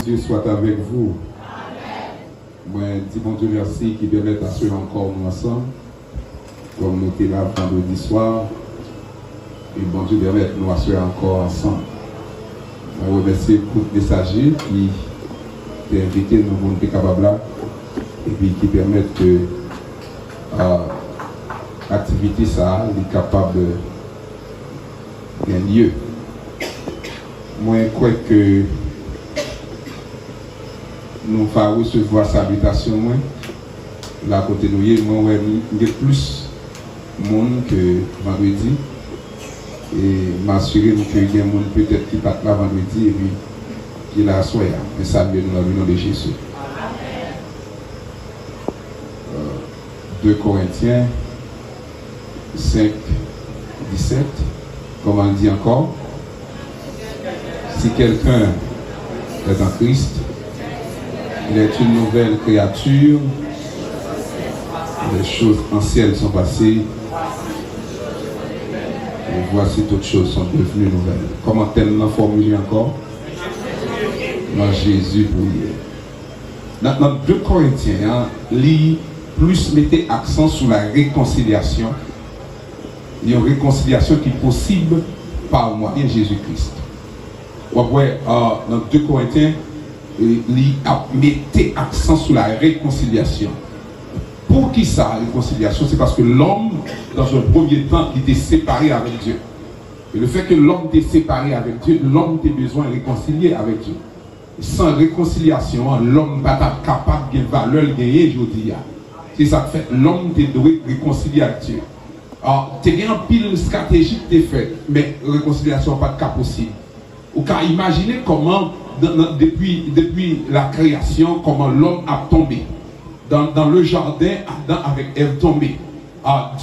Dieu soit avec vous. Moi, dis mon Dieu merci qui permet d'assurer encore nous ensemble, comme nous étions là vendredi soir, et bon Dieu permet de nous assurer encore ensemble. Je remercie beaucoup de messagers qui t'ont invité, nous sommes capables là, et puis qui permettent que l'activité ça est capable de lieu. Moi, je crois que nous allons recevoir salutation. Là, côté nous, il y a plus de monde que vendredi. Et m'assurer qu'il y a des gens peut-être qui partent là vendredi et puis qui la soient. Mais saluer nous dans le nom de Jésus. 2 Corinthiens 5, 17. Comme on dit encore, si quelqu'un est en Christ, il est une nouvelle créature, les choses anciennes sont passées, et voici toutes choses sont devenues nouvelles. Comment tellement formuler encore? Dans Jésus brillait. Dans 2 Corinthiens, lit plus mettez accent sur la réconciliation. Il y a une réconciliation qui est possible par moi et Jésus-Christ. Après, dans 2 Corinthiens, il mettez accent sur la réconciliation. Pour qui ça, la réconciliation? C'est parce que l'homme, dans un premier temps, il était séparé avec Dieu. Et le fait que l'homme était séparé avec Dieu, l'homme a besoin de réconcilier avec Dieu. Sans réconciliation, l'homme n'est pas capable de valeur gagner aujourd'hui. C'est ça que fait l'homme doit réconcilier avec Dieu. Alors, tu as un pile stratégique de fait, mais réconciliation n'est pas de cas possible. Ou qu'à imaginer comment, depuis la création, comment l'homme a tombé. Dans le jardin, Adam avec Ève tombé.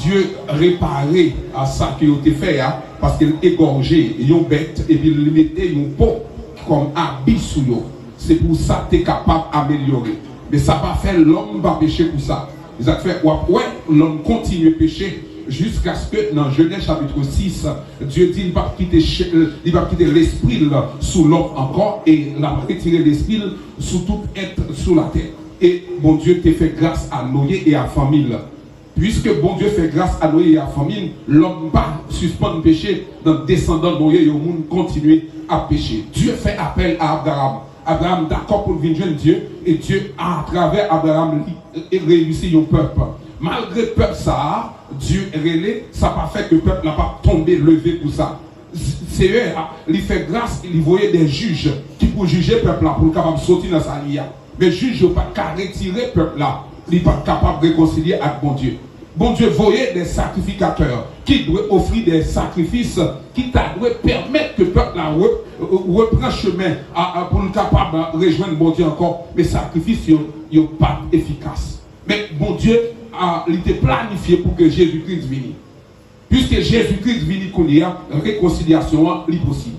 Dieu réparé à ça qu'il a fait, parce qu'il égorgeait une bête et puis il mettait une peau comme habit sous l'eau. C'est pour ça que tu es capable d'améliorer. Mais ça va faire l'homme va pécher pour ça. Ça fait, ouais, l'homme continue à pécher. Jusqu'à ce que dans Genèse chapitre 6, Dieu dit qu'il va quitter l'esprit sous l'homme encore et il va retirer l'esprit sous tout être sous la terre. Et bon Dieu te fait grâce à Noé et à la famille. Puisque bon Dieu fait grâce à Noé et à la famille, l'homme va suspendre le péché dans le descendant de Noé et le monde continue à pécher. Dieu fait appel à Abraham. Abraham d'accord pour venir joindre Dieu et Dieu à travers Abraham réussit un peuple. Malgré le peuple ça, Dieu relais, ça n'a pas fait que le peuple n'a pas tombé, levé pour ça. C'est eux, il fait grâce, il voyait des juges qui pour juger le peuple là, pour capable sortir dans sa lia. Mais le juge n'a pas qu'à retirer le peuple là, il n'est pas capable de réconcilier avec bon Dieu. Bon Dieu voyait des sacrificateurs qui doivent offrir des sacrifices qui doivent permettre que le peuple là reprend chemin pour être capable de rejoindre bon Dieu encore. Mais les sacrifices ne sont pas efficaces. Mais bon Dieu, il était planifié pour que Jésus-Christ vienne. Puisque Jésus-Christ vienne, qu'on y a réconciliation est possible.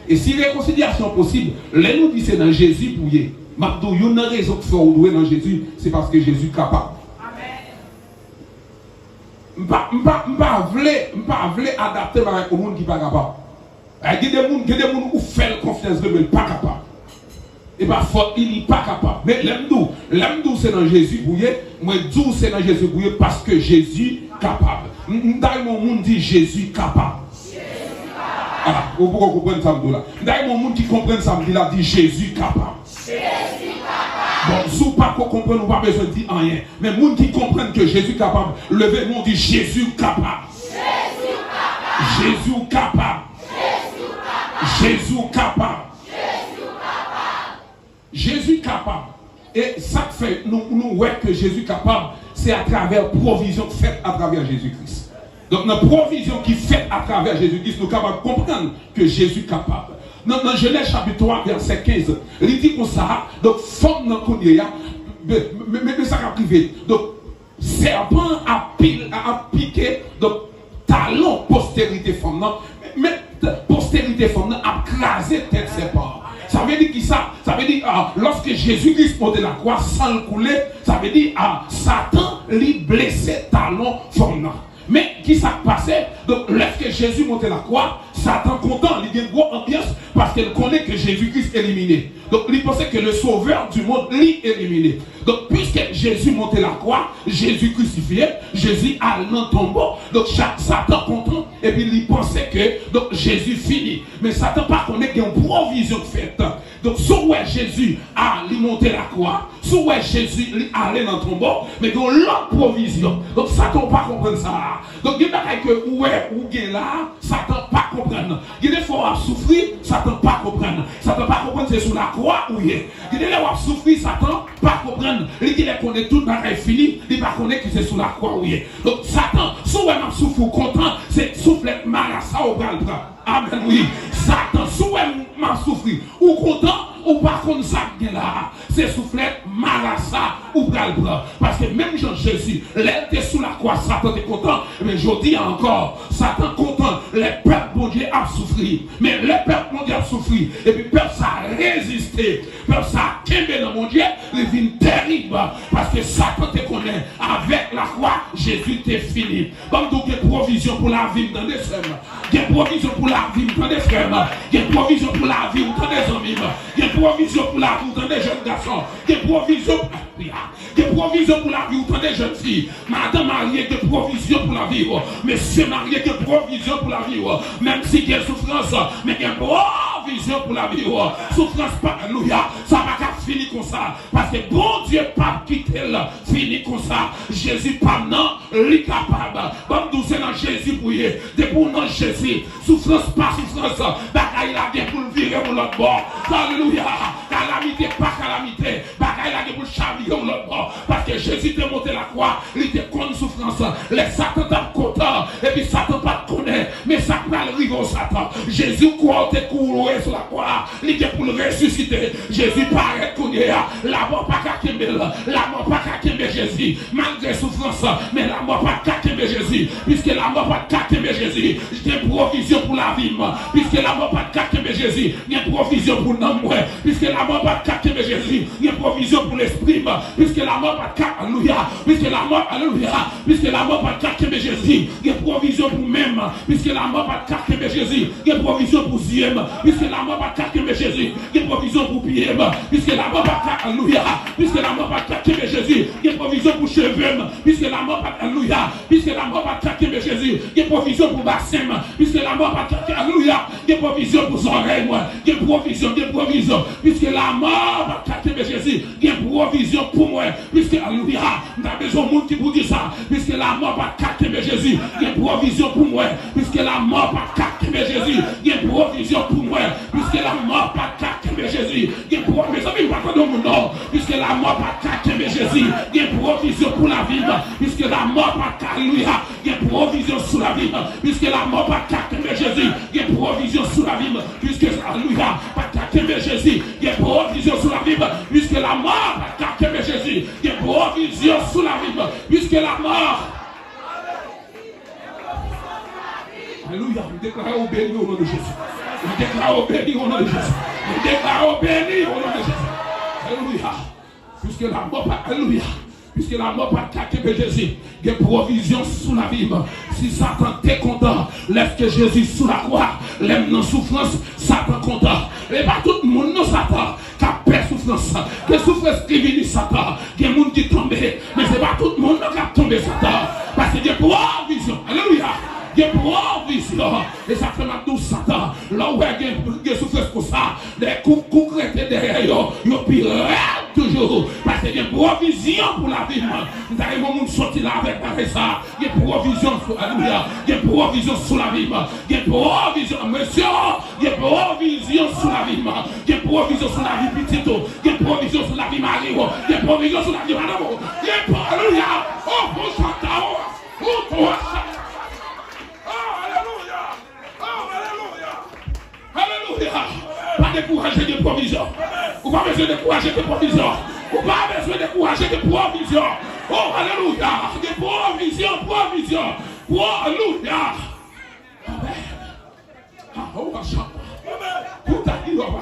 Et si réconciliation est possible, là nous disons dans Jésus pour y. Maintenant, il y a une raison que faut douer dans Jésus, c'est parce que Jésus est capable. Je ne veux pas adapter au monde qui n'est pas capable. Il y a des gens qui font confiance, mais ils ne sont pas capables. Et parfois, il n'est pas capable. Mais l'homme c'est dans Jésus bouillé. Moi, d'où c'est dans Jésus bouillé parce que Jésus est capable. Dans mon monde dit Jésus capable. Ah, vous pouvez comprendre ça là. Dans mon monde qui comprend ça, il a dit Jésus capable. Bon, si vous ne comprenez pas, vous n'avez pas besoin de dire rien. Mais les gens qui comprennent que Jésus est capable, levez-moi, dit Jésus capable. Jésus capable. Jésus capable. Jésus capable. Et ça fait, nous voyons que Jésus capable, c'est à travers la provision faite à travers Jésus-Christ. Donc, notre provision qui est faite à travers Jésus-Christ, nous sommes capables de comprendre que Jésus est capable. Dans Genèse chapitre 3, verset 15, il dit comme ça, donc, forme dans le mais ça a privé. Donc, serpent a piqué, donc, talon postérité femme, mais postérité femme a crasé tête serpent. Ça veut dire qui ça? Ça veut dire lorsque Jésus-Christ montait la croix sans le couler, ça veut dire Satan lui blessait talon femme. Mais qui s'est passé? Donc lorsque Jésus montait la croix, Satan content, il y a une grosse ambiance parce qu'il connaît que Jésus-Christ est éliminé. Donc il pensait que le sauveur du monde l'est éliminé. Donc puisque Jésus montait la croix, Jésus crucifié, Jésus allait dans le tombeau. Donc Satan content et puis il pensait que donc Jésus finit. Mais Satan pas connaît qu'il y a une provision faite. Donc soit Jésus a monté la croix, soit Jésus allait dans le tombeau, mais il y a l'autre provision. Donc Satan pas comprendre ça. Donc il y a des que ouais ou bien là, Satan pas comprendre. Il y a des fois où souffrir, Satan pas comprendre. Satan pas comprendre c'est sur la croix ou il y a des fois où souffrir, Satan pas comprendre. Il dit qu'on est tout dans la fini, il pas connaître que c'est sur la croix ou il y a. Donc Satan, soit m'a souffrir content, c'est souffler mal à ça au bras. Amen, oui. Satan, soit m'a souffrir ou content, ou pas contre ça là, c'est souffler mal à ça ou bras le bras. Parce que même Jean-Jésus, l'aile était sous la croix, Satan était content, mais je dis encore, Satan content, les peuples bon Dieu a souffert. Mais les peuples bon Dieu a souffert. Et puis peuple ça a résisté, peuple ça a tombé dans mon Dieu, il devient terrible. Parce que Satan te connaît, avec la croix, Jésus t'est fini. Donc il y a provision pour la vie dans des frères. Il y a provision pour la vie dans des frères. Il y a provision pour la vie dans des amis. Il y a provision pour la vie dans des jeunes garçons. Il y a provision pour la vie dans des jeunes filles. Madame mariée, il y a provision pour la vie. Monsieur marié, il y a provision pour la vie. Même si il y a souffrance, mais il y a provision pour la vie. Souffrance, pas, alléluia, ça va pas finir comme ça. Parce que bon Dieu pas quitter là, fini comme ça. Jésus pas non, lui capable. Comme nous c'est dans Jésus pour y pour non Jésus. Souffrance, pas souffrance. Bagaille la vie pour le virer pour l'autre bord. Alléluia. Calamité, pas calamité. Bagaille la vie pour le chavirer pour l'autre bord. Parce que Jésus t'a monté la croix, il était contre souffrance. Les Satan t'a content. Et puis Satan pas te connaît. Mais ça peut arriver au Satan. Jésus croit t'es couru sur la croix. Il était pour le ressusciter. Jésus paraît qu'on est là. La mort pas qu'à Kembe. La mort pas qu'à Kembe Jésus. Malgré souffrance, mais la mort pas qu'à Kembe Jésus. Puisque la mort pas qu'à Kembe Jésus. J'ai provision pour la vie. Puisque la mort pas qu'à Kembe Jésus. Il y a provision pour l'homme. Puisque la mort pas qu'à Kembe Jésus. Il y a provision pour l'esprit. Puisque la mort pas qu'à alléluia. Puisque la mort alléluia. Puisque la mort pas qu'à Kembe Jésus. Il y a provision pour même. Puisque la mort pas qu'à Kembe Jésus. Il y a provision pour Ziem. Puisque la mort pas qu'à Kembe Jésus. Il y a provision pour Pierre. Puisque la mort pas qu'à alléluia. Puisque la mort pas qu'à Kembe Jésus. Il y a provision pour cheveux. Puisque la mort pas alléluia. Puisque la mort pas qu'à Kembe Jésus. Il y a provision pour bassin. Puisque la mort pas qu'à alléluia. Il y a provision pour oreilles. Il y a provision, il y a provision. Puisque la mort pas qu'à Kembe Jésus. Il y a provision pour moi. Puisque alléluia. Nous avons besoin de monde qui vous dit ça. Puisque la mort pas qu'à Kembe Jésus. Il y a provision pour moi. Puisque la mort pas qu'à Kembe Jésus. Il y a provision pour moi. Puisque la mort pas qu'à Kembe Jésus. Il y a provision pour moi. Puisque la mort pas qu'à Kembe Jésus. Il y a provision pour la vie. Puisque la mort pas qu'à alléluia. Il y a provision sur la vie. Puisque la mort pas qu'à Kembe Jésus. Il y a provision sur la vie. Puisque alléluia pas qu'à Kembe Jésus. Il y a provision sur la vie. Puisque la mort pas qu'à Kembe Jésus. Il y a provision sur la vie. Puisque la mort. Alléluia, nous déclarons béni au nom de Jésus. Nous déclarons béni au nom de Jésus. Nous déclarons béni au nom de Jésus. Alléluia. Puisque la mort pas, alléluia. Puisque la mort pas qu'à Jésus. Il y a provision sous la vie. Si Satan t'est content, laisse que Jésus sous la croix. L'aime dans souffrance, Satan content. Et pas tout le monde non Satan qui a peur souffrance. Que souffrance qui vient Satan. Il y a des gens qui tombent. Mais c'est pas tout le monde qui a tombé Satan. Parce qu'il y a provision. Alléluia. Il y a provision. Et ça fait ma douce Satan. Là où il y a souffrance pour ça, les coups crétés derrière eux, ils pirent toujours. Parce qu'il y a provision pour la vie. Nous avons sorti là avec ça. Il y a provision sur alléluia. Il y a provision sur la vie. Il y a provision, monsieur. Il y a provision sur la vie. Il y a provision sur la vie petite. Il y a provision sur la vie Marie. Il y a provision sur la vie madame. Il y a alléluia. Oh, bon Satan. Oh, toi. Alléluia. Pas décourager des provisions. Ou pas besoin de décourager des provisions. Ou pas besoin de décourager des provisions. Oh, alléluia. Des provisions, provisions. Alléluia. Amen. Ah, oh, pour ta vie, on va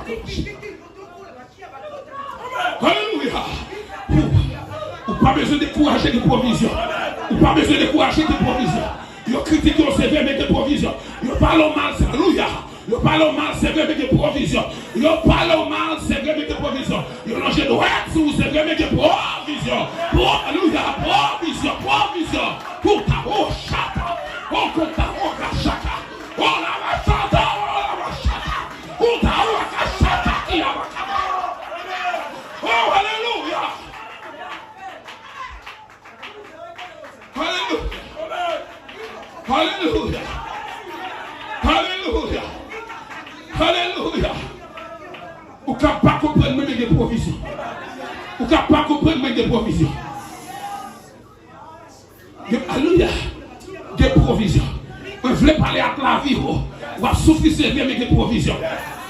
alléluia. Ou pas besoin de décourager des provisions. Ou pas besoin de décourager des provisions. Ils critiquent au CV, mais des provisions. Ils parlent mal, alléluia. parle au mal, c'est vrai, mais de provision. Yo parle au mal, c'est vrai, mais de provision. Yo lance droit sur vous, c'est vrai, mais de provision. Alléluia, provision, provision. Pour ta oh chata, oh kota, oh kachata, oh la machata, oh la machata, pour ta oh kachata, qui a makaba. Oh, alléluia. Alléluia. Alléluia. Alléluia. Alléluia. Ou ne pas comprendre même des provisions. Ou ne pas comprendre même des provisions. Alléluia. Des provisions. On veut parler à la vie. On va souffrir servir avec des provisions.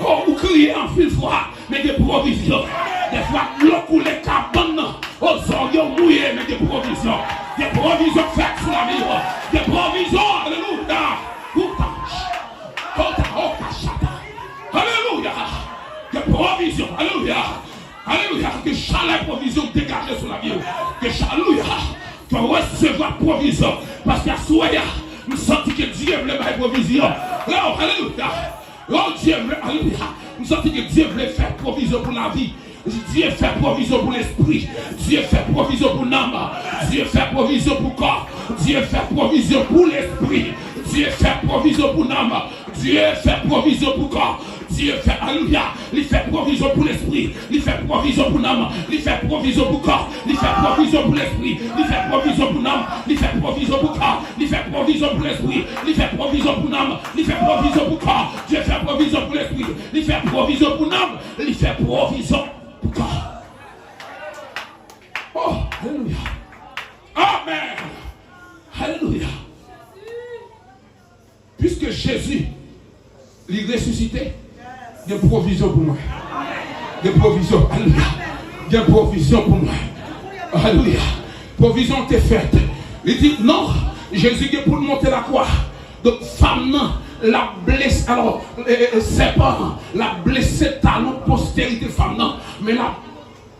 Oh, ou crier en fil froid, mais des provisions. Des fois, l'eau coule les cabanes. Aux oreilles mouillées, mais des provisions. Des provisions faites sur la vie. Des provisions. Alléluia. Alléluia. Des provisions. Alléluia. Alléluia. Que chaque provision dégagée sur la vie. Que alléluia. Tu recevoir provision. Parce qu'à soya, nous sentons que Dieu veut faire provision. Oh, alléluia. Oh, Dieu veut, alléluia. Nous sentons que Dieu veut faire provision pour la vie. Dieu fait provision pour l'esprit. Dieu fait provision pour l'âme. Dieu fait provision pour le corps. Dieu fait provision pour l'esprit. Dieu fait provision pour l'âme. Dieu fait provision pour le corps. Dieu fait, alléluia, il fait provision pour l'esprit, il fait provision pour l'âme, il fait provision pour le corps, il fait provision pour l'esprit, il fait provision pour l'âme, il fait provision pour le corps, il fait provision pour l'esprit, il fait provision pour l'âme, il fait provision pour le corps, Dieu fait provision pour l'esprit, il fait provision pour l'âme, il fait provision pour le corps. Oh, alléluia. Amen. Alléluia. Puisque Jésus, il ressuscité, il y a une provision pour moi. Il y a une provision. Alléluia. Il y a une provision pour moi. Alléluia. Provision t'est faite. Il dit non, Jésus est pour monter la croix. Donc, femme, la blesse, alors, serpent, la blessée talon postérité femme, mais la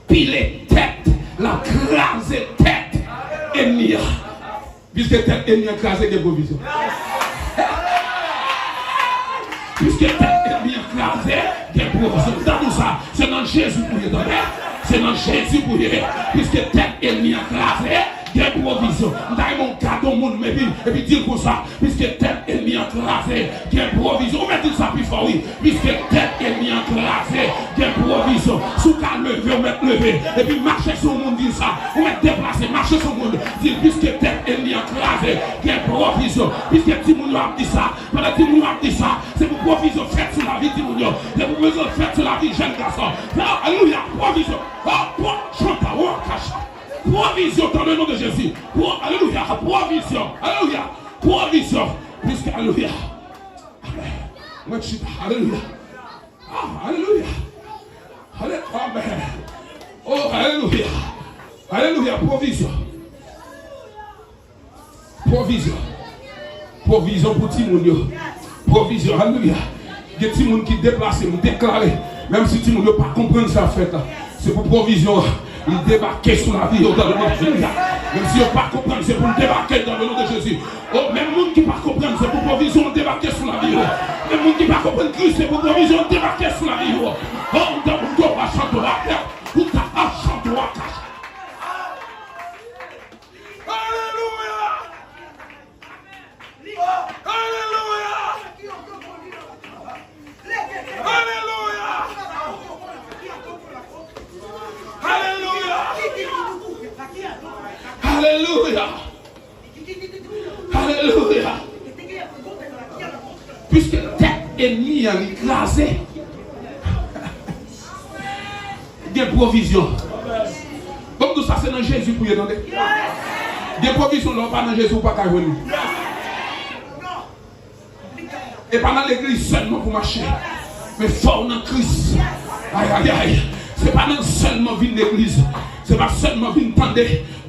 pile tête, la crasée tête, ennemi. Puisque tête ennemi crasée, il y a une provision. Puisque tête ennemi écrasé, des provisions. Dans tout ça, c'est dans Jésus pour y donner. C'est dans Jésus pour y donner. Puisque tête ennemi écrasé, des provisions. Dans mon cadeau, mon et puis dire pour ça. Puisque tête ennemi écrasé, des provisions. On met tout ça plus fort, oui. Puisque tête ennemi écrasé, des provisions. Sous qu'à lever, on met lever. Et puis marcher sur le monde, dit ça. On met déplacer, marcher sur le monde. Dire puisque tête ennemi écrasé, des provisions. Puisque Timoun a dit ça. Pendant Timoun a dit ça. C'est pour provision faite sur la vie de Timoun. C'est pour provision faite sur la vie de jeune garçon. Alléluia, provision. Chante à ou cache. Provision dans le nom de Jésus. Alléluia, provision. Alléluia, provision. Puisque, alléluia. Amen. Alléluia. Alléluia. Amen. Oh, alléluia. Alléluia, provision. Provision. Provision pour Timoun. Provision, alléluia. Il y a des gens qui déplacent, qui déclarent, même si Timoun ne pas comprendre ça fait, c'est pour provision. Il débarquait sur la vie dans le nom de Jésus. Même si on ne pas comprendre, c'est pour débarquer dans le nom de Jésus. Oh, même les gens qui ne pas comprendre, c'est pour provision débarquer sur la vie. Même les gens qui ne pas comprendre Christ, c'est pour provision débarquer sur la vie. Oh, on doit chanter à terre. On doit chanter à terre. Alléluia. Alléluia. Alléluia. Alléluia. Alléluia. Puisque tête ennemie a écrasé, il y a des provisions. Comme tout ça, c'est dans Jésus pour y demander. Il y a des provisions, non pas dans Jésus pour pas venir. Et pas dans l'église seulement pour marcher, mais fort dans Christ. Aïe, aïe, aïe. C'est pas seulement venir l'église. C'est pas seulement venir entendre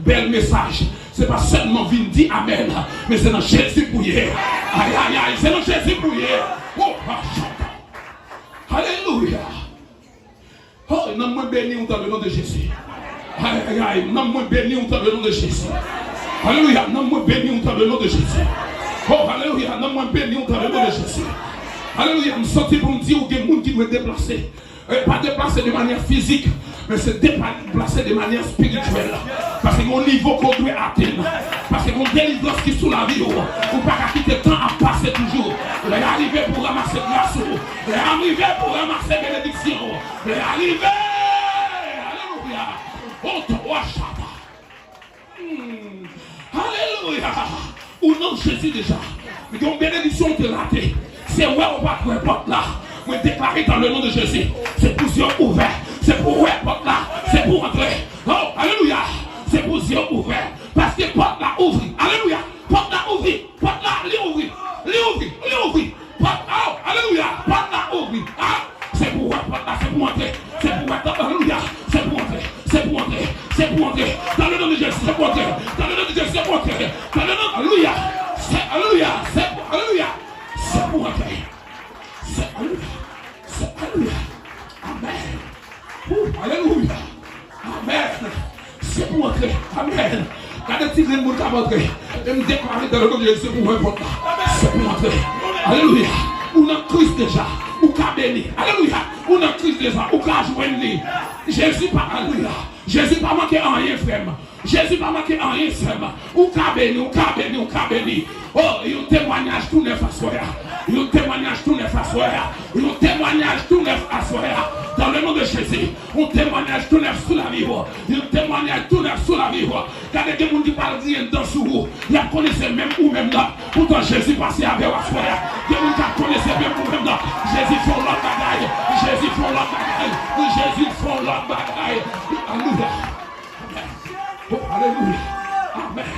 bel message. C'est pas seulement venir dire Amen. Mais c'est dans Jésus pour y. Aïe, aïe, aïe. C'est dans Jésus pour y. Oh, alléluia. Oh, non, moi béni dans le nom de Jésus. Aïe, aïe, aïe. Non, moi béni dans le nom de Jésus. Alléluia. Non, moi béni dans le nom de Jésus. Oh, alléluia. Non, moi béni dans le nom de Jésus. Alléluia, je me sens pour me dire qu'il y a des gens qui doivent déplacer. Pas déplacer de manière physique, mais c'est déplacer de manière spirituelle. Parce qu'il y a un niveau qu'on doit atteindre. Parce qu'il y a une délivrance qui est sous la vie. Ou pas quitter le temps à passer toujours. Il est arrivé pour ramasser grâce. Il est arrivé pour ramasser bénédiction. Il est arrivé. Alléluia. On te voit, Alléluia. Ou non, Jésus déjà. Mais une bénédiction te ratée. C'est ouais ou pas pour porte là. Vous déclarez dans le nom de Jésus. C'est pour yeux ouverts. C'est pour ouais porte là. C'est pour entrer. Oh, alléluia. C'est pour yeux ouverts. Parce que porte là ouvre. Alléluia. Porte là ouvre. Porte là ouvre. Ouvre. Porte là. Alléluia. Porte là ouvre. Ah, c'est pour ouais porte là. C'est pour entrer. C'est pour entrer. Alléluia. C'est pour entrer. C'est pour entrer. C'est pour entrer. Dans le nom de Jésus. C'est pour entrer. Dans le nom de Jésus. C'est pour entrer. Dans le nom. Alléluia. C'est alléluia. C'est alléluia. C'est pour entrer. C'est alléluia. C'est alléluia. Amen. Alléluia. Amen. C'est pour entrer. Amen. Quand les tigres ne vont pas entrer, et me déclarer dans le nom de Jésus pour répondre. C'est pour entrer. Alléluia. On a Christ déjà. Ou qu'a béni. Alléluia. On a Christ déjà. Ou qu'a joindre. Jésus pas. Alléluia. Jésus pas manqué en rien, frère. Jésus pas manqué en rien, frère. Ou qu'a béni. Ou qu'a béni. Ou qu'a béni. Oh, il y a un témoignage tout neuf à soi. Il y a un témoignage tout neuf à soi. Il y a un témoignage tout neuf à soi. Dans le nom de Jésus, un témoignage tout neuf sous la vie. Il y a un témoignage tout neuf sous la vie. Quand il y a des gens qui parlent rien dans sous vous, ils connaissent même ou même là. Pourtant Jésus passait avec la soi. Il y a des gens qui connaissent même ou même là. Jésus font l'autre bagaille. Jésus font l'autre bagaille. Jésus font l'autre bagaille. Alléluia. Oh, alléluia. Amen.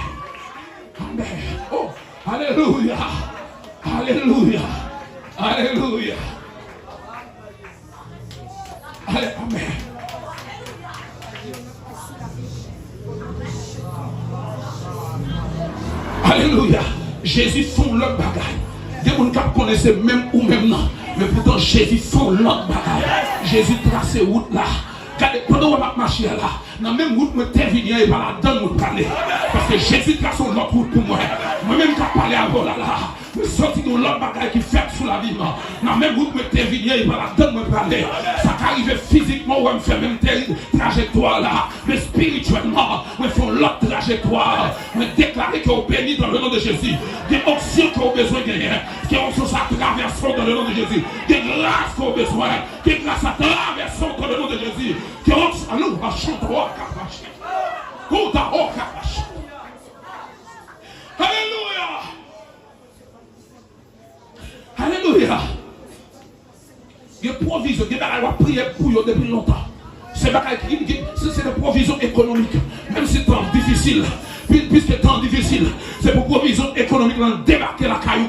Amen. Oh, alléluia. Alléluia. Alléluia. Amen. Alléluia. Jésus font leur bagaille. Des gens qui connaissent même ou même non. Mais pourtant Jésus font leur bagaille. Jésus trace route là. Pendant qu'on va marcher là, dans la même route, je suis venu et par la donne, je parler. Parce que Jésus trace l'autre route pour moi. Moi-même, je parle avant là. Je suis sorti de l'autre bagaille qui fait sous la vie. Dans la même route, je suis venu et par la donne, je parler. Ça arrive physiquement, je fais même trajectoire là. Mais spirituellement, je fais l'autre trajectoire. Je déclare que vous bénis dans le nom de Jésus. Des options que vous avez besoin de gagner. Qui ont sur sa traversation dans le nom de Jésus. Des grâces que vous avez besoin. Des grâces à traversation dans le nom de Jésus. Que on nous chante au capache. Alléluia. Alléluia. Il y a provision, il y a prié pour eux depuis longtemps. C'est des provisions économiques. Même si c'est temps difficile, puisque temps difficile, c'est pour provision économique de débarquer la caillou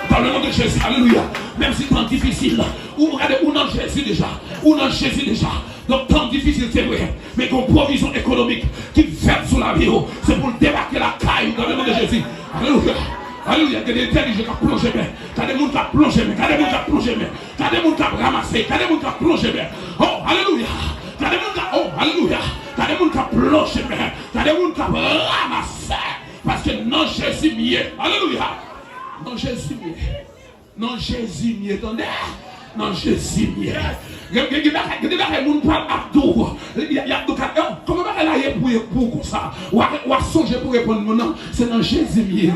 dans le nom de Jésus. Alléluia. Même si temps difficile, ou regardez, ou non Jésus déjà, ou non Jésus déjà. Donc temps difficile, c'est vrai, mais qu'on provision économique qui verse sur la vie, c'est pour débarquer la caillou dans le nom de Jésus. Alléluia. Alléluia, il y a des intelligents qui plongent bien. Il y a des gens qui plongent bien. Il y a des gens qui plongent bien. Il y a des gens qui ramassent. Il y a des gens qui plongent bien. Oh, alléluia. Il y a des gens qui alléluia. Il y a des gens qui plongent bien. Il y a des gens qui ramassent. Parce que non, Jésus mieux. Alléluia. Non, Jésus mieux. Non, Jésus mieux. Attendez. Non, Jésus mieux. Il y a des gens qui parlent Abdou. Il y a Abdou. Comment elle a pour ça? Ou à songer pour répondre non, c'est dans Jésus mieux.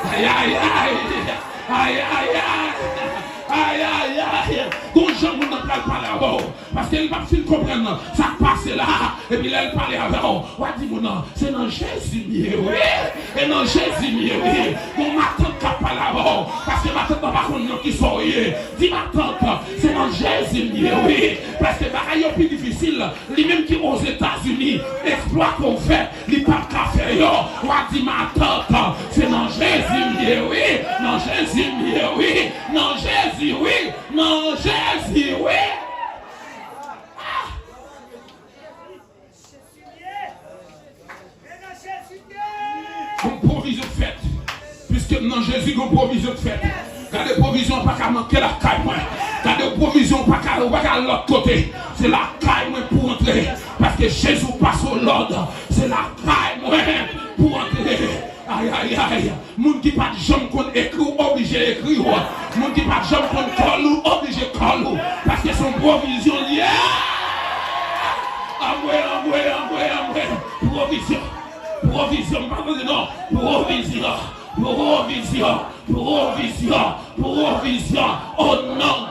Aïe, aïe, aïe. Aïe, aïe, aïe. Aïe, aïe, aïe. Donc, je ne peux pas parler avant. Parce qu'elle va pas comprendre. Ça passe là. Et puis, elle parle avant. Ouais, dis-moi non. C'est dans Jésus mieux, oui. Et dans Jésus mieux, oui. Donc, ma tante qui parle avant. Parce que ma tante n'a pas connu qui sont oui. Dis ma tante, c'est dans Jésus mieux, oui. Parce que les choses plus difficiles, les mêmes qui aux États-Unis, exploit qu'on fait, les pas de faire. Ouais, dis ma tante, c'est dans Jésus mieux, oui. Dans Jésus mieux, oui. Dans Jésus, oui. Non, Jésus, oui. Une provision faite. Puisque non, Jésus, une provision faite. Quand des provisions, pas qu'à manquer la caille, moi. Quand des provisions, pas qu'à l'autre côté. C'est la caille, moi, pour entrer. Parce que Jésus passe au l'ordre. C'est la caille, moi, pour entrer. Aïe, aïe, aïe. Moun qui pas de jambes qu'on écrit, obligé d'écrire. Mon qui pas jamais prendre col ou obligé col parce que son provision liée. Provision, pardon, non, provision, au nom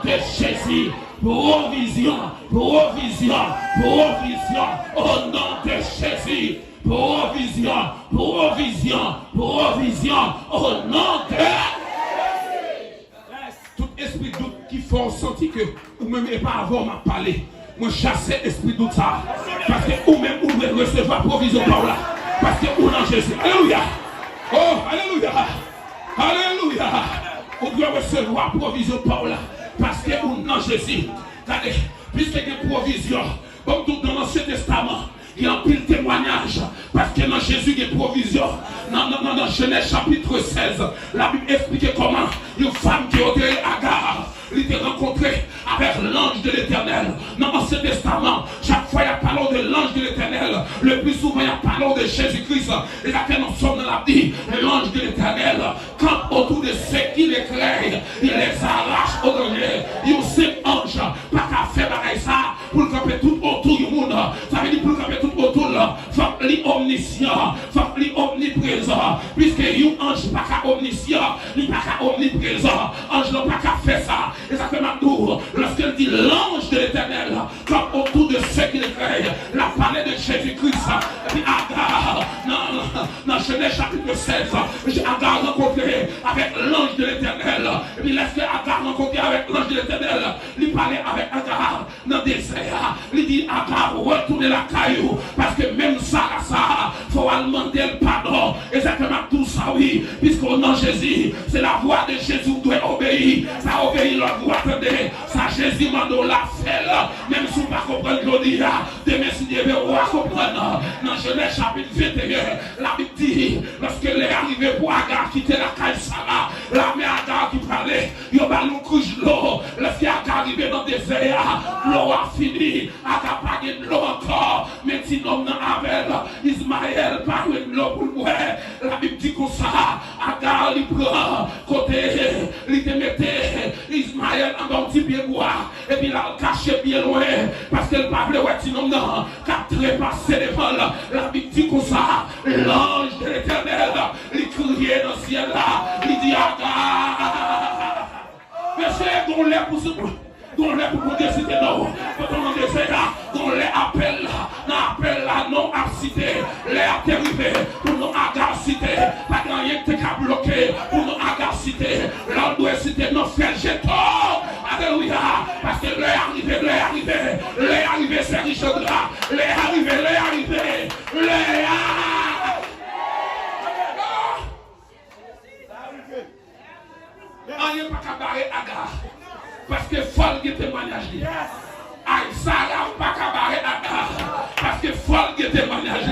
de Jésus. Provision, au nom de Jésus. Provision, au nom de Jésus. Tout esprit doute qui font sentir que ou même pas avant m'a parlé. Moi chasser esprit doute ça. Parce que ou même vous devez recevoir provision par là. Parce que ou dans Jésus. Alléluia. Oh, alléluia. Alléluia. Vous devez recevoir provision par là. Parce que ou dans Jésus. Regardez, puisque il y a provision, comme tout dans l'Ancien Testament, il y a un pile témoignage. Parce que dans Jésus, il y a provision. Dans Genèse chapitre 16, la Bible explique comment une femme qui a été Agar, il était rencontrée avec l'ange de l'Éternel. Dans l'Ancien Testament, chaque fois il y a parlé de l'ange de l'Éternel, le plus souvent il y a parlé de Jésus-Christ. Et là, nous sommes dans la vie, l'ange de l'Éternel, quand autour de ceux qui les créent, il les arrache au danger. Il y a un seul ange, pas qu'à faire pareil ça, pour le camper tout autour du monde. Ça veut dire pour le camper tout autour, il faut qu'il soit omniscient, il faut qu'il soit omniprésent. Puisque un ange pas qu'à omniscient, il n'est pas qu'à omniprésent. Ange n'a pas qu'à faire ça. Et ça fait maintenant, lorsqu'elle dit l'ange de l'Éternel, comme autour de ceux qui le créent, la parole de Jésus-Christ, et puis Agar, dans Genèse chapitre 16, Agar rencontré avec l'ange de l'Éternel, et puis lorsque Agar rencontré avec l'ange de l'Éternel, il parlait avec Agar dans le désert, il dit Agar, retournez la caillou, parce que même ça, il faut demander le pardon, exactement tout ça, oui, puisqu'au nom de Jésus, c'est la voix de Jésus qui doit obéir, ça obéit leur voix, attendez, ça Jésus m'a donné la fait là, même si vous ne pas comprendre aujourd'hui, demain si Dieu veut comprendre, dans Genèse chapitre 21, la Bible dit, lorsque les arrivés pour Agar quitter la caille Sarah, la mère Agar qui parlait, il y a un couche de l'eau, lorsque Agar arrivé dans le désert, l'eau a fini, Agar pas de l'eau encore, mais si l'homme n'a avec Ismaël pas de l'eau pour boire, la Bible dit comme ça, Agar il prend côté, il te mettait Ismaël en un petit pied boire, et puis il a caché bien loin, parce qu'elle parlait, ouais, sinon, non, qu'à trépasser devant la Bible dit comme ça, l'ange de l'Éternel, il criait dans le ciel là, il dit Agar, monsieur, qu'on l'air pour ce dont les pour décider non, quand on désire là, dont les appels là, non à citer, les à arriver pour nous Agar citer, pas grand rien qui a bloqué pour nous Agar citer, là on doit citer nos frères jetons, alléluia, parce que les arrivé, c'est Richard là, les arrivé, on n'est pas qu'à barrer Agar. Parce que folle qui témoignage. Aïe, Sarah, pas qu'à barrer Agar. Parce que folle qui témoignage.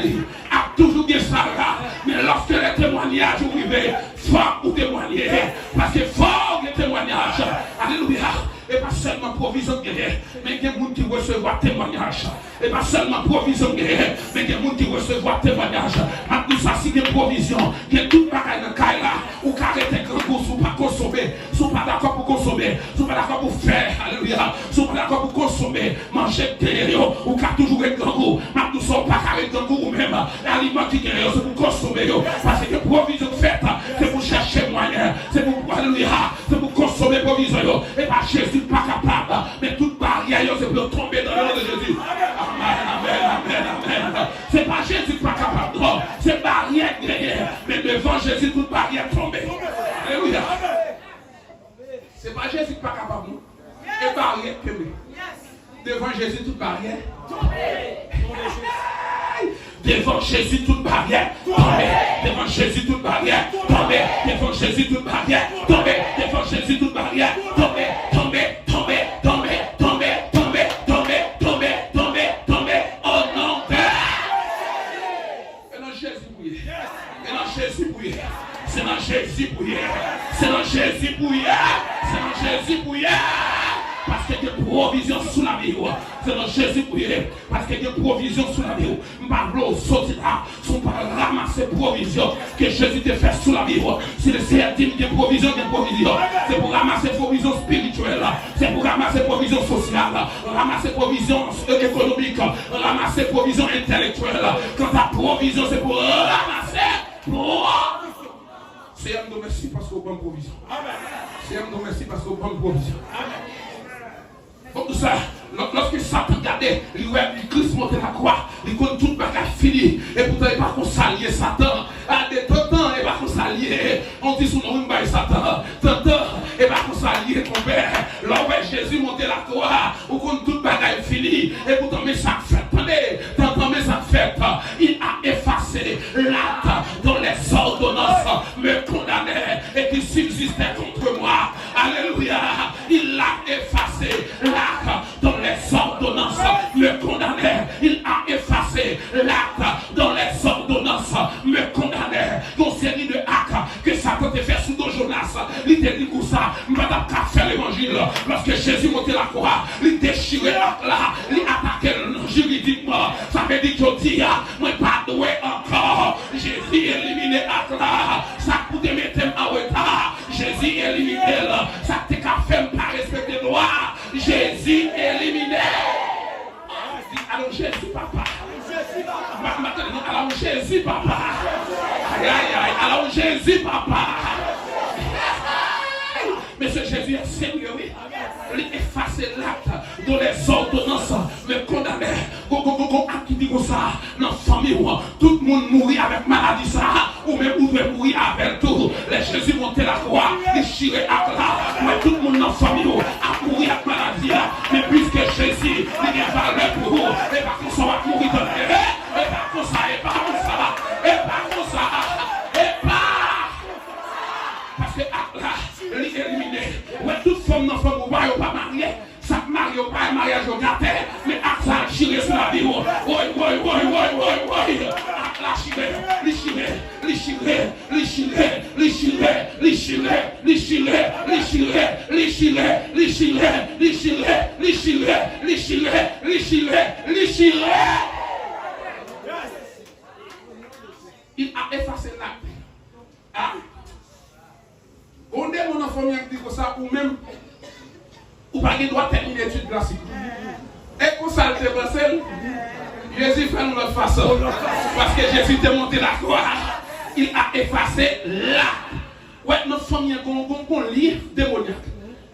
A toujours dit Sarah. Mais lorsque les témoignages arrivent, faut ou témoigner. Parce que folle qui témoignage. Alléluia. Et pas seulement provision de guerre, mais il y a des gens qui reçoivent témoignage. Et pas seulement provision de guerre, mais il y a des gens qui reçoivent témoignage. Maintenant, ça, c'est des provisions. Il y a tout pareil dans le cas là, ou arrêter grand goût, ou pas consommer, ou pas d'accord pour consommer, ou pas d'accord pour faire, alléluia, ou pas d'accord pour consommer, manger des ou car toujours être grand goût. Maintenant, ça, pas carré grand goût ou même, l'aliment qui est c'est pour consommer, parce que provision faite, c'est pour chercher moyen, c'est pour, alléluia, c'est pour consommer provision, et pas Jésus. Pas capable, mais toute barrière, c'est pour tomber dans le nom de Jésus. Amen. C'est pas Jésus pas capable, non, c'est barrière derrière, mais devant Jésus, toute barrière tombe. Alléluia. C'est pas Jésus pas capable, non, et barrière tombe. Devant Jésus, toute barrière tombe. Devant Jésus, toute barrière tombe. Devant Jésus, toute barrière tombe. Devant Jésus, toute barrière tombe. Devant Jésus, toute barrière tombe. C'est dans Jésus pour hier. Parce que Dieu provision sous la vie. C'est dans Jésus prier. Parce qu'il y a provision sous la vie. Pablo sorti là. Son pas ramasser provision que Jésus te fait sous la vie. Si le Seigneur dit qu'il y a provision, il y a provision. C'est pour ramasser provision spirituelle. C'est pour ramasser provision sociale. Ramasser provision économique. Ramasser provision intellectuelle. Quand ta provision, c'est pour ramasser. Seigneur, nous merci parce qu'on prend provision. Seigneur, nous merci parce qu'on prend provision. Pour tout ça, lorsque Satan regardait, il voyait Christ monter la croix, il connaît tout le bagage fini. Et pourtant, il n'est pas qu'on s'allier Satan. À des temps, il n'est pas qu'on s'allier. On dit son nom, il Satan. Tant, il n'est pas qu'on s'allier ton père. Lorsque Jésus montait la croix, on connaît tout le bagage fini. Et pourtant, mais ça fait, attendez, t'entends, mais ça fait. Il a effacé l'acte dont les ordonnances me condamnaient et qui subsistaient contre moi. Alléluia. Il l'a effacé l'acte dont les ordonnances me condamnaient. Il a effacé l'acte dont les ordonnances me condamnaient. Une série de actes que Satan te fait sous ton Jonas. Il te dit pour ça, je ne vais pas faire l'évangile. Lorsque Jésus montait la croix, il déchirait l'acte là, il attaquait juridiquement. Ça veut dire que je dis, moi pas doué encore. Jésus éliminé l'acte là. Ça coûte mettre en retard. Jésus éliminé là. Ça te fait pas respecter les lois. Jésus éliminé. Alors Jésus papa. Alors Jésus papa. Aïe aïe aïe. Alors Jésus papa. Mais ce Jésus est sérieux, oui. Il efface l'acte dont les ordonnances me condamnaient. Qui dit comme ça, dans la famille, tout le monde mourit avec maladie, ça, ou même vous devez mourir avec tout. Les Jésus montaient la croix, ils chiraient avec là, mais tout le monde dans la famille a mouru avec maladie. Mais puisque Jésus, il est valeur pour vous, et pas qu'on soit mourir dans le terrain, et pas comme ça, et pas comme ça, et pas comme ça, et pas. Parce que là, il est éliminé. Ouais, toute femme dans la famille, vous ne pas marier. Ça marie au pas mariage au gâté, mais à ça chiré sur la vie. Oui. La chiré, les chiré, les chiré, les chiré, les chiré, les chiré, les chiré, les chiré, les chiré, les chiré, les chiré, les chiré, les chiré, les chiré, les chiré. Il a effacé l'acte. Ah. On est mon enfant qui dit ça, ou même. Ou pas qu'il doit terminer l'étude classique. Et pour ça, le passé, Jésus fait une autre façon. Parce que Jésus t'a monté la croix. Il a effacé l'acte. Ouais, notre famille a un livre démoniaque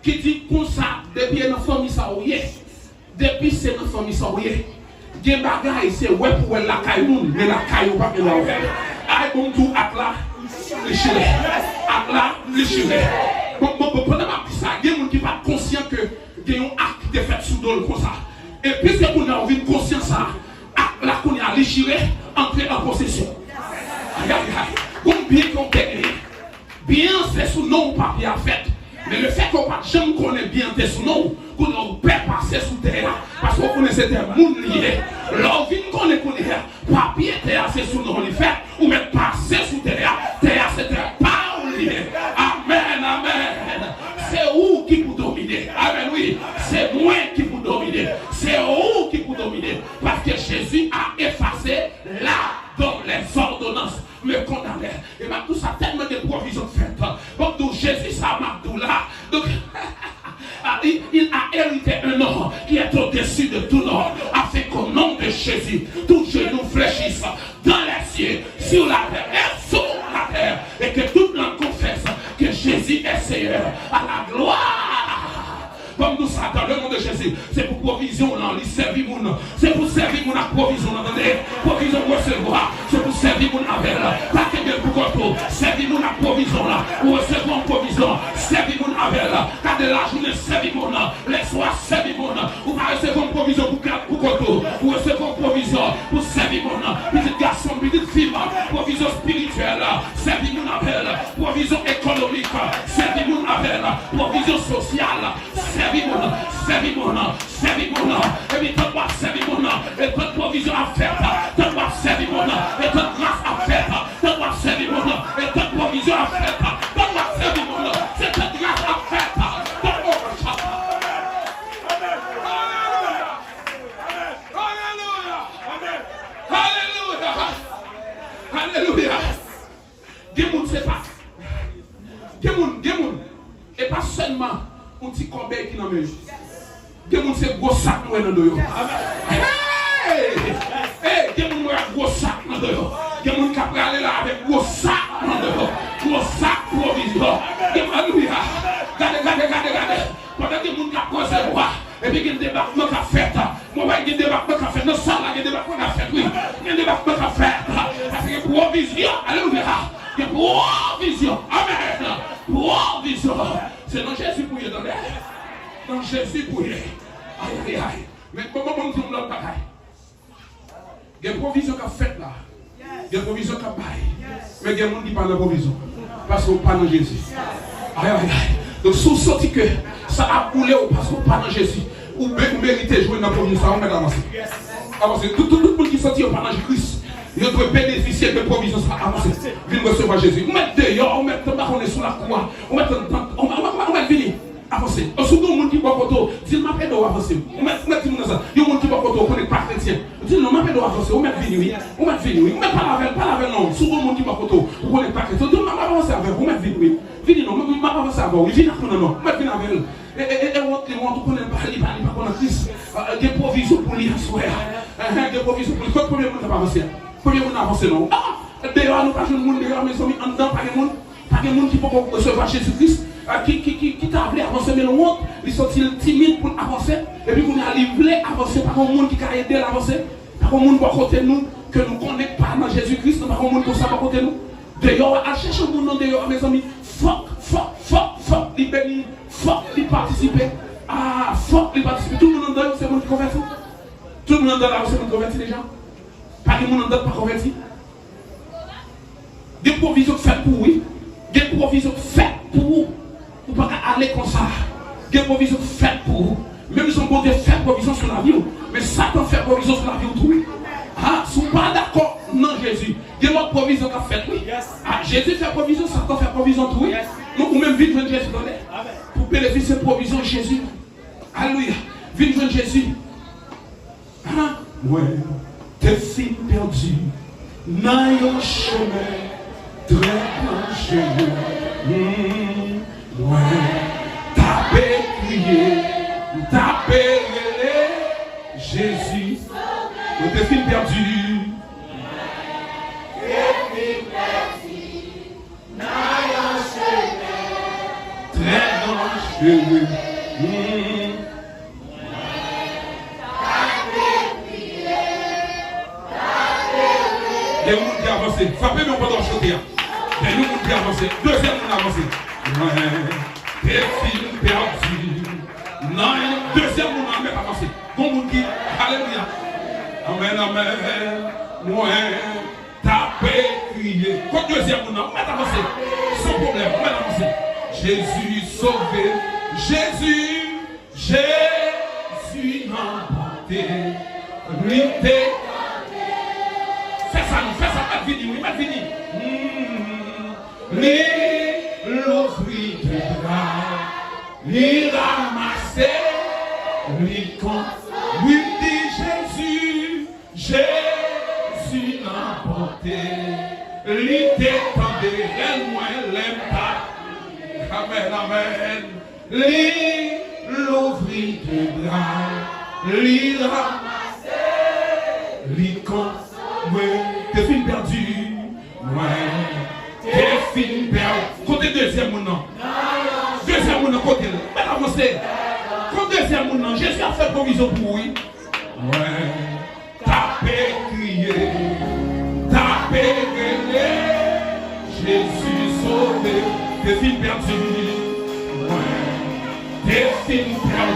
qui dit comme ça, depuis notre famille, ça ouye. Depuis c'est notre famille, ça ouye. Il y a des bagages, c'est ouais pour la caillou, mais la caillou pas que la ouye. Aïe, bon tout, à là, les chirés. À là, les chirés. Pendant ma vie, il y a des gens qui ne sont pas conscients que il y a un acte de fait sous l'eau comme ça. Et puisque vous avez envie de conscience, ça, là qu'on a déchiré, entrer en possession. Aïe, aïe, aïe. Combien qu'on gagne? Bien, c'est sous nos papiers à fait. Mais le fait qu'on ne jamais connaît bien tes sous nous, qu'on ne peut passer sous terre, parce qu'on connaît c'était un monde lié. L'envie qu'on ne connaît, papier, terre, c'est sous nous, on fait, ou même passer sous terre, c'était pas lié. Amen, amen. C'est où qui vous dominer? Amen, oui. C'est moi qui vous dominer. C'est où qui vous dominer? Parce que Jésus a effacé là dont les ordonnances me condamnaient. Et bien tout ça, tellement de provisions faites. Donc d'où Jésus, ça m'a dit là. Donc, il a hérité un nom qui est au-dessus de tout nom, afin qu'au nom de Jésus, tout genou fléchisse dans les cieux, sur la terre et sous la terre, et que toute langue confesse que Jésus est Seigneur à la gloire. Comme nous ça dans le nom de Jésus, c'est pour provision là, il servir mon, c'est pour servir mon provision là, provision recevoir, c'est pour servir mon avec là, pas que bien pour contre, servir mon provision là, pour recevoir provision, servir mon avec là, quand de la journée servir mon là, les soirs servir mon là, ou pas recevoir provision pour contre, pour recevoir provision pour servir mon là, petit garçon, petite fille, provision spirituelle, servir mon avec là, provision économique, servir mon avec là, provision sociale. Servis mon nom, et puis toi servis mon nom, et toi provision à faire, toi servis mon nom, et toi grâce à faire, toi servis mon nom, et toi provision à faire, toi servis mon nom, c'est ta grâce à faire, un petit corbeil qui n'a même. Il y a des gens qui ont gros sac dans le dos. Hey! Il y a des gens qui ont gros sac dans le dos. Il y a des gens qui ont aller là avec gros sac dans le dos. Gros sac provisoire. Alléluia. Regardez. Pendant que les gens qui ont causé moi, et puis il y a des débarquements qui ont fait. Moi, il y a des débarquements qui ont fait. Non, ça, il y a des débarquements qui ont fait. Oui, il y a des débarquements qui ont fait. Parce qu'il y a provision. Alléluia. Il y a provision. Amen. Provision. C'est dans Jésus pour y donner. Dans Jésus pour y. Aïe. Mais comment on dit l'autre bagaille? Il y a une provision qui a fait là. Il y a une provision qui a baillé. Mais il y a des gens qui parlent de provision. Parce qu'on parle de Jésus. Aïe. Donc, si vous sentez que ça a coulé parce qu'on parle de Jésus, vous méritez de jouer dans la provision, ça va mettre avancer. Avancer. Tout le monde qui sentit au parle de Christ, il doit bénéficier de provision, ça va avancer. Venez recevoir Jésus. On met dehors, on met sous la croix, on met venir. Avancer. Au second, le monde qui va photo, dit m'a fait avancer. On met tout le monde ça. Il y a un monde qui va photo, on n'est pas chrétien. Dit non, m'a fait avancer. On met venir. On met pas la veille non. Souvent, le monde qui va photo, on n'est pas chrétien. Dit m'a avancer avec. On met venir. Venez non, m'a avancer avec. Venez non. M'a venir avec. Et on ne connaît pas, il va qu'on a Christ. Des provisions pour lui asseoir. Des provisions pour lui. Quand premier monde va avancer. Premier monde avance non. D'ailleurs, nous pas jouer le monde d'ailleurs, mes amis, en dedans, pas de monde qui peut recevoir Jésus-Christ. Qui t'a appelé à avancer, mais le monde, ils sont timides pour avancer. Et puis, on a livré avancer par un monde qui a aidé à avancer. Par un monde à côté de nous, que nous ne connaissons pas dans Jésus-Christ, par un monde comme ça à côté de nous. D'ailleurs, à chercher un monde d'ailleurs, mes amis, fort, les bénis, fort, les participer. Fort, les participer. Tout le monde d'ailleurs, c'est le monde qui convertit. Tout le monde d'ailleurs, c'est le monde qui convertit déjà. Pas de monde d'ailleurs, pas converti. Des provisions faites pour oui. Des provisions faites pour vous. Vous ne pouvez pas aller comme ça. Des provisions faites pour vous. Même si on peut faire provision sur la vie, mais Satan fait provision sur la vie autour. Si vous n'êtes pas d'accord, non Jésus. Il y a une autre provision qui a fait, oui. Jésus fait provision, Satan fait provision autour. Donc vous même vite joindre Jésus dans l'air. Pour bénéficier de provision de Jésus. Alléluia. Vite joindre Jésus. Ouais. Tes filles perdues, n'ayant chemin, très planché. Ouais, tapez, criez, tapez, Jésus. Tes filles perdues, n'ayant chemin, très planché. Les gens qui avancent, frappez mais on peut chanter. Les gens qui avancent, deuxième on avance. Des filles perdues. Non, deuxième on a même avancé. Bon monde qui, alléluia. Amen. Ouais, tapez, criez. Quand deuxième on a, on va avancer. Sans problème, on va avancer. Jésus sauvé. Jésus m'a porté. Lutter. Fais ça, m'a fini. L'ouvrir de bras, lui ramasser, lui dit Jésus l'a porté, lui détendait, elle moi l'aime pas. Amen. Lui l'ouvrir de bras, lui ramasser, lui t'es fin perdu, ouais, t'es fin perdu. Côté deuxième non. Deuxième non, côté là. Mais avancez. Côté deuxième non, Jésus a fait provision pour lui. Ouais, tapez, criez, tapez, Jésus sauvé, t'es fin perdu, ouais, t'es fin perdu.